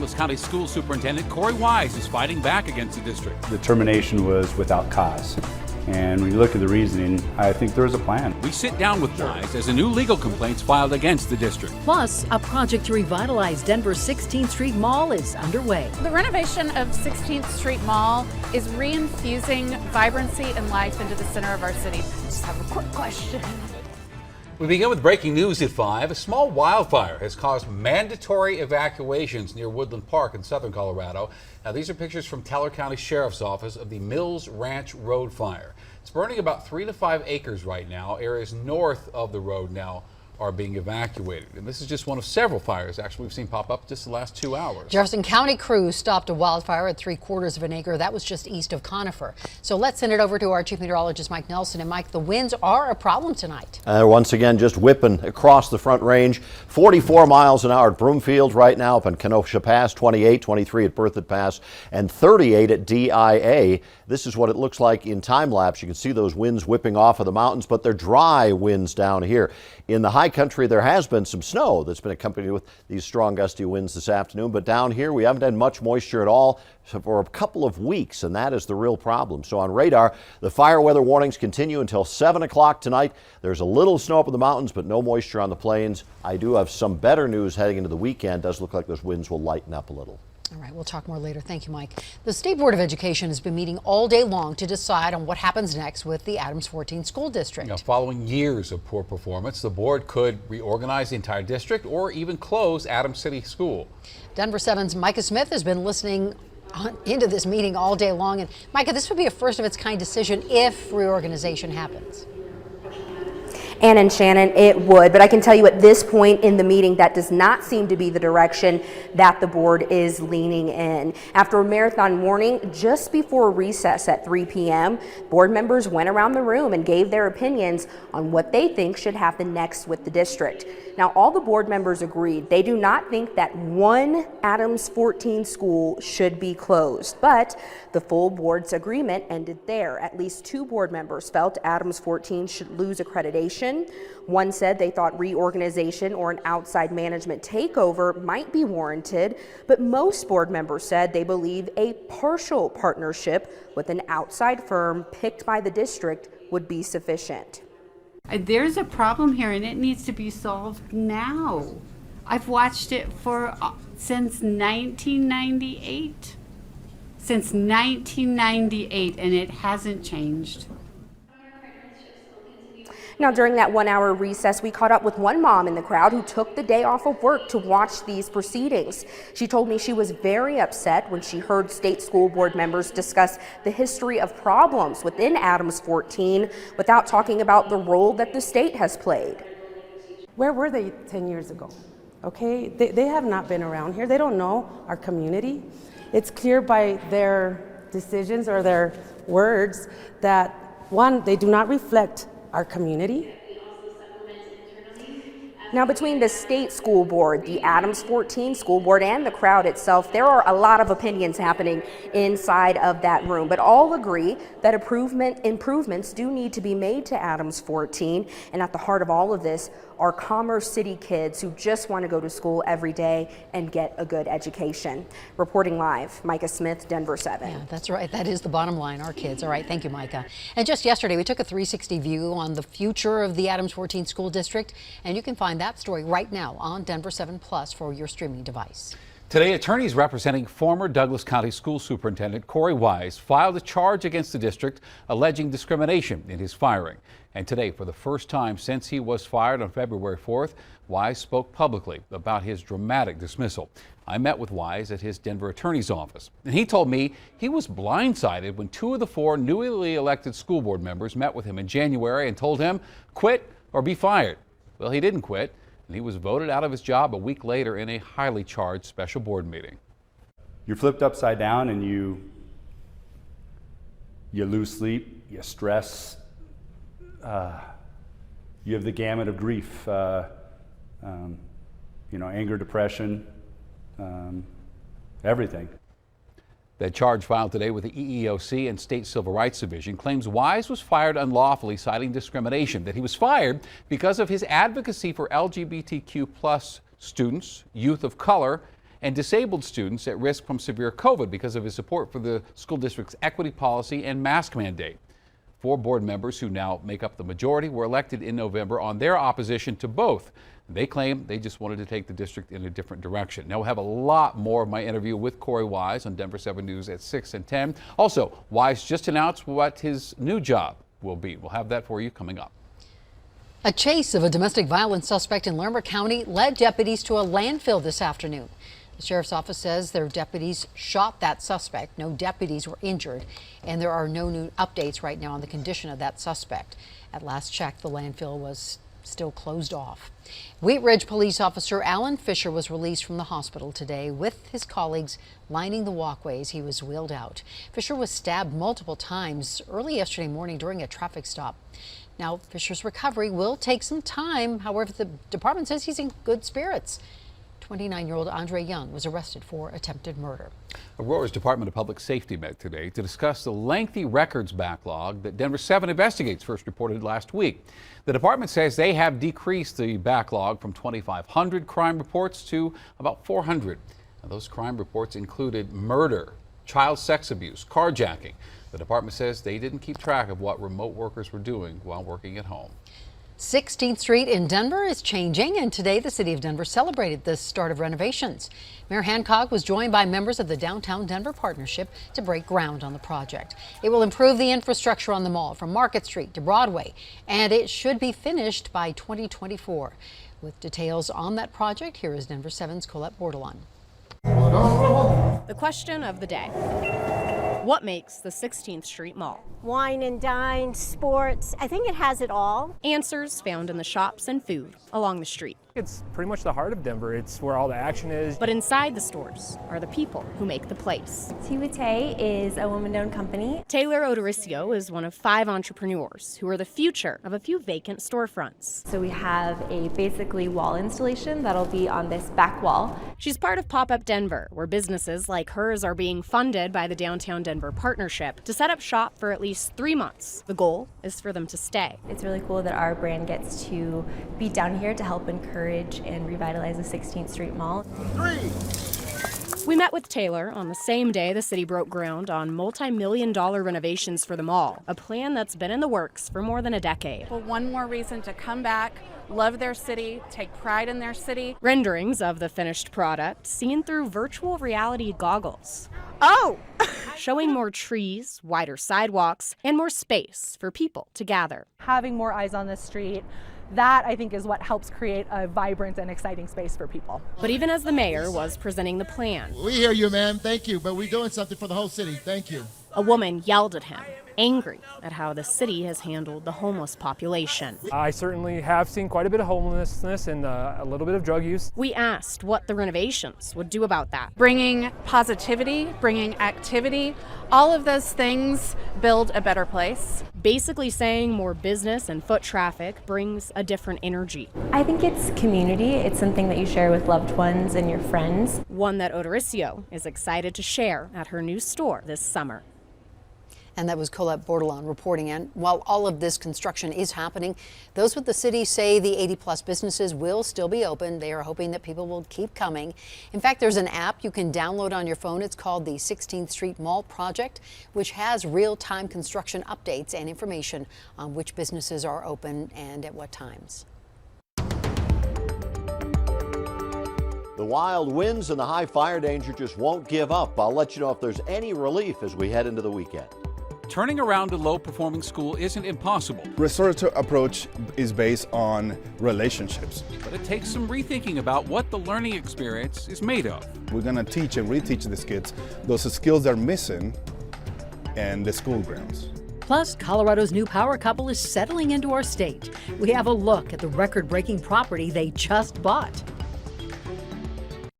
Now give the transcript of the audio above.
Douglas County School Superintendent Cory Wise is fighting back against the district. The termination was without cause. And when you look at the reasoning, I think there was a plan. We sit down with Wise as a new legal complaint's filed against the district. Plus, a project to revitalize Denver's 16th Street Mall is underway. The renovation of 16th Street Mall is reinfusing vibrancy and life into the center of our city. Just have a quick question. We begin with breaking news at 5. A small wildfire has caused mandatory evacuations near Woodland Park in southern Colorado. Now, these are pictures from Teller County Sheriff's Office of the Mills Ranch Road fire. It's burning about 3 to 5 acres right now. Areas north of the road now are being evacuated. And this is just one of several fires, actually, we've seen pop up just the last 2 hours. Jefferson County crews stopped a wildfire at 3/4 of an acre. That was just east of Conifer. So let's send it over to our chief meteorologist, Mike Nelson. And Mike, the winds are a problem tonight. Once again, just whipping across the Front Range. 44 miles an hour at Broomfield right now up in Kenosha Pass, 28, 23 at Berthoud Pass, and 38 at DIA. This is what it looks like in time lapse. You can see those winds whipping off of the mountains, but they're dry winds down here. In the high country, there has been some snow that's been accompanied with these strong gusty winds this afternoon, but down here we haven't had much moisture at all for a couple of weeks, and that is the real problem. So on radar, the fire weather warnings continue until 7 o'clock tonight. There's a little snow up in the mountains, but no moisture on the plains. I do have some better news heading into the weekend. Does look like those winds will lighten up a little. All right, we'll talk more later. Thank you, Mike. The State Board of Education has been meeting all day long to decide on what happens next with the Adams 14 School District. Now, following years of poor performance, the board could reorganize the entire district or even close Adams City School. Denver 7's Micah Smith has been listening into this meeting all day long. And Micah, this would be a first of its kind decision if reorganization happens. And Shannon, it would, but I can tell you at this point in the meeting that does not seem to be the direction that the board is leaning in. After a marathon morning, just before recess at 3 p.m., board members went around the room and gave their opinions on what they think should happen next with the district. Now, all the board members agreed they do not think that one Adams 14 school should be closed, but the full board's agreement ended there. At least 2 board members felt Adams 14 should lose accreditation. One said they thought reorganization or an outside management takeover might be warranted, but most board members said they believe a partial partnership with an outside firm picked by the district would be sufficient. There's a problem here and it needs to be solved now. I've watched it since 1998. Since 1998, and it hasn't changed. Now, during that 1-hour recess, we caught up with one mom in the crowd who took the day off of work to watch these proceedings. She told me she was very upset when she heard state school board members discuss the history of problems within Adams 14 without talking about the role that the state has played. Where were they 10 years ago? Okay, they have not been around here. They don't know our community. It's clear by their decisions or their words that, one, they do not reflect our community. Now, between the state school board, the Adams 14 school board, and the crowd itself, there are a lot of opinions happening inside of that room, but all agree that improvements do need to be made to Adams 14. And at the heart of all of this are Commerce City kids who just want to go to school every day and get a good education. Reporting live, Micah Smith, Denver 7. Yeah, that's right. That is the bottom line, our kids. All right, thank you, Micah. And just yesterday, we took a 360 view on the future of the Adams 14 School District, and you can find that story right now on Denver 7 Plus for your streaming device. Today, attorneys representing former Douglas County School Superintendent Cory Wise filed a charge against the district alleging discrimination in his firing. And today, for the first time since he was fired on February 4th, Wise spoke publicly about his dramatic dismissal. I met with Wise at his Denver attorney's office, and he told me he was blindsided when 2 of the 4 newly elected school board members met with him in January and told him, quit or be fired. Well, he didn't quit, and he was voted out of his job a week later in a highly charged special board meeting. You're flipped upside down and you lose sleep, you stress, you have the gamut of grief, anger, depression, everything. The charge filed today with the EEOC and State Civil Rights Division claims Wise was fired unlawfully, citing discrimination, that he was fired because of his advocacy for LGBTQ+ students, youth of color, and disabled students at risk from severe COVID because of his support for the school district's equity policy and mask mandate. 4 board members who now make up the majority were elected in November on their opposition to both. They claim they just wanted to take the district in a different direction. Now we'll have a lot more of my interview with Cory Wise on Denver 7 News at 6 and 10. Also, Wise just announced what his new job will be. We'll have that for you coming up. A chase of a domestic violence suspect in Larimer County led deputies to a landfill this afternoon. The sheriff's office says their deputies shot that suspect. No deputies were injured, and there are no new updates right now on the condition of that suspect. At last check, the landfill was still closed off. Wheat Ridge police officer Alan Fischer was released from the hospital today with his colleagues lining the walkways. He was wheeled out. Fischer was stabbed multiple times early yesterday morning during a traffic stop. Now, Fischer's recovery will take some time. However, the department says he's in good spirits. 29-year-old Andre Young was arrested for attempted murder. Aurora's Department of Public Safety met today to discuss the lengthy records backlog that Denver 7 Investigates first reported last week. The department says they have decreased the backlog from 2,500 crime reports to about 400. Now, those crime reports included murder, child sex abuse, carjacking. The department says they didn't keep track of what remote workers were doing while working at home. 16th Street in Denver is changing, and today the city of Denver celebrated the start of renovations. Mayor Hancock was joined by members of the Downtown Denver Partnership to break ground on the project. It will improve the infrastructure on the mall from Market Street to Broadway, and it should be finished by 2024. With details on that project, here is Denver 7's Colette Bordelon. The question of the day. What makes the 16th Street Mall? Wine and dine, sports, I think it has it all. Answers found in the shops and food along the street. It's pretty much the heart of Denver. It's where all the action is. But inside the stores are the people who make the place. Tiwate is a woman-owned company. Taylor Odoricio is one of 5 entrepreneurs who are the future of a few vacant storefronts. So we have a basically wall installation that'll be on this back wall. She's part of Pop-Up Denver, where businesses like hers are being funded by the Downtown Denver Partnership to set up shop for at least 3 months. The goal is for them to stay. It's really cool that our brand gets to be down here to help encourage and revitalize the 16th Street Mall. 3. We met with Taylor on the same day the city broke ground on multi-million-dollar renovations for the mall, a plan that's been in the works for more than a decade. Well, one more reason to come back, love their city, take pride in their city. Renderings of the finished product seen through virtual reality goggles. Oh! Showing more trees, wider sidewalks, and more space for people to gather. Having more eyes on the street, that I think is what helps create a vibrant and exciting space for people. But even as the mayor was presenting the plan, we hear you, ma'am. Thank you, but we're doing something for the whole city. Thank you. A woman yelled at him, angry at how the city has handled the homeless population. I certainly have seen quite a bit of homelessness and a little bit of drug use. We asked what the renovations would do about that. Bringing positivity, bringing activity, all of those things build a better place. Basically saying more business and foot traffic brings a different energy. I think it's community. It's something that you share with loved ones and your friends. One that Odoricio is excited to share at her new store this summer. And that was Colette Bordelon reporting. And while all of this construction is happening, those with the city say the 80-plus businesses will still be open. They are hoping that people will keep coming. In fact, there's an app you can download on your phone. It's called the 16th Street Mall Project, which has real-time construction updates and information on which businesses are open and at what times. The wild winds and the high fire danger just won't give up. I'll let you know if there's any relief as we head into the weekend. Turning around a low-performing school isn't impossible. Restorative approach is based on relationships. But it takes some rethinking about what the learning experience is made of. We're going to teach and reteach these kids those skills they're missing in the school grounds. Plus, Colorado's new power couple is settling into our state. We have a look at the record-breaking property they just bought.